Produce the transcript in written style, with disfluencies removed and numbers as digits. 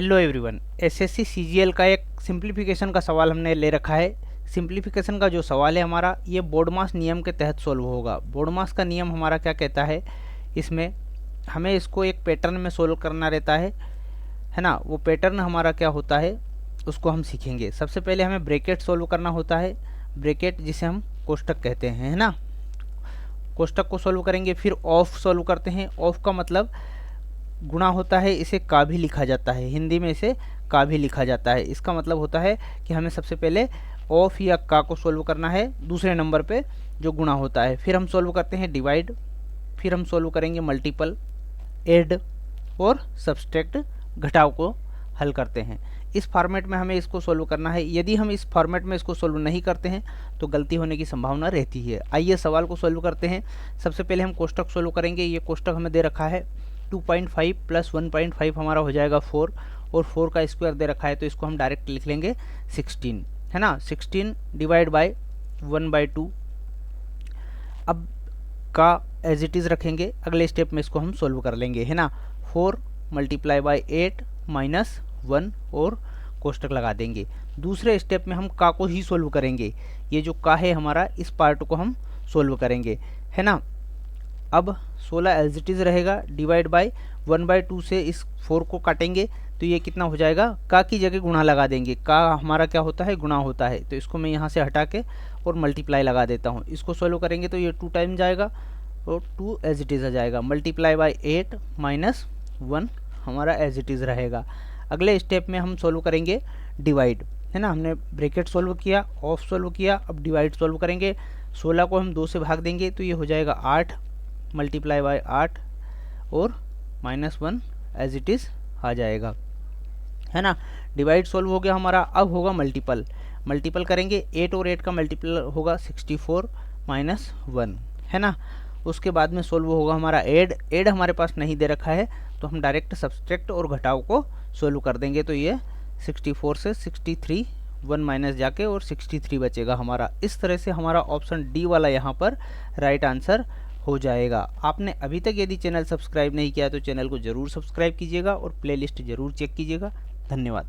Hello everyone, SSC CGL का एक simplification का सवाल हमने ले रखा है। सिंप्लीफिकेशन का जो सवाल है हमारा, ये बोर्डमास नियम के तहत सोल्व होगा। बोर्डमास का नियम हमारा क्या कहता है, इसमें हमें इसको एक पैटर्न में सोल्व करना रहता है ना। वो पैटर्न हमारा क्या होता है उसको हम सीखेंगे। सबसे पहले हमें ब्रैकेट सोल्व करना होता है, ब्रैकेट जिसे हम कोष्टक कहते हैं, है ना। कोष्टक को सोल्व करेंगे, फिर ऑफ सोल्व करते हैं। ऑफ का मतलब गुणा होता है, इसे का भी लिखा जाता है, हिंदी में इसे का भी लिखा जाता है। इसका मतलब होता है कि हमें सबसे पहले ऑफ या का को सोल्व करना है दूसरे नंबर पे जो गुणा होता है। फिर हम सोल्व करते हैं डिवाइड, फिर हम सोल्व करेंगे मल्टीपल, ऐड और सब्सट्रैक्ट, घटाव को हल करते हैं। इस फॉर्मेट में हमें इसको सोल्व करना है। यदि हम इस फॉर्मेट में इसको सोल्व नहीं करते हैं तो गलती होने की संभावना रहती है। आइए सवाल को सोल्व करते हैं। सबसे पहले हम कोष्टक सोल्व करेंगे। ये कोष्टक हमें दे रखा है 2.5 प्लस 1.5 हमारा हो जाएगा 4, और 4 का स्क्वायर दे रखा है तो इसको हम डायरेक्ट लिख लेंगे 16, है ना। 16 डिवाइड बाय 1/2। अब का एज इट इज़ रखेंगे, अगले स्टेप में इसको हम सोल्व कर लेंगे, है ना। 4 मल्टीप्लाई बाय 8 माइनस 1 और कोष्टक लगा देंगे। दूसरे स्टेप में हम का को ही सोल्व करेंगे। ये जो का है हमारा, इस पार्ट को हम सोल्व करेंगे, है ना। अब 16 एज इट इज़ रहेगा, डिवाइड बाय 1/2 से इस 4 को काटेंगे तो ये कितना हो जाएगा, का की जगह गुणा लगा देंगे। का हमारा क्या होता है, गुणा होता है, तो इसको मैं यहाँ से हटा के और मल्टीप्लाई लगा देता हूँ। इसको सोल्व करेंगे तो ये 2 टाइम जाएगा और 2 एज इट इज़ आ जाएगा। मल्टीप्लाई बाय 8 माइनस 1 हमारा एज इट इज़ रहेगा। अगले स्टेप में हम सोल्व करेंगे डिवाइड, है ना। हमने ब्रैकेट सोल्व किया, ऑफ सोल्व किया, अब डिवाइड सोल्व करेंगे। 16 को हम 2 से भाग देंगे तो ये हो जाएगा 8 मल्टीप्लाई बाय 8 और माइनस 1 एज इट इज़ आ जाएगा, है ना। डिवाइड सोल्व हो गया हमारा। अब होगा मल्टीपल, मल्टीपल करेंगे। 8 और 8 का मल्टीपल होगा 64 माइनस 1, है ना। उसके बाद में सोल्व होगा हमारा ऐड। ऐड हमारे पास नहीं दे रखा है तो हम डायरेक्ट सब्सट्रैक्ट और घटाव को सोल्व कर देंगे। तो ये 64 से 63 1 माइनस जाके और 63 बचेगा हमारा। इस तरह से हमारा ऑप्शन डी वाला यहाँ पर राइट आंसर हो जाएगा। आपने अभी तक यदि चैनल सब्सक्राइब नहीं किया तो चैनल को ज़रूर सब्सक्राइब कीजिएगा और प्लेलिस्ट ज़रूर चेक कीजिएगा। धन्यवाद।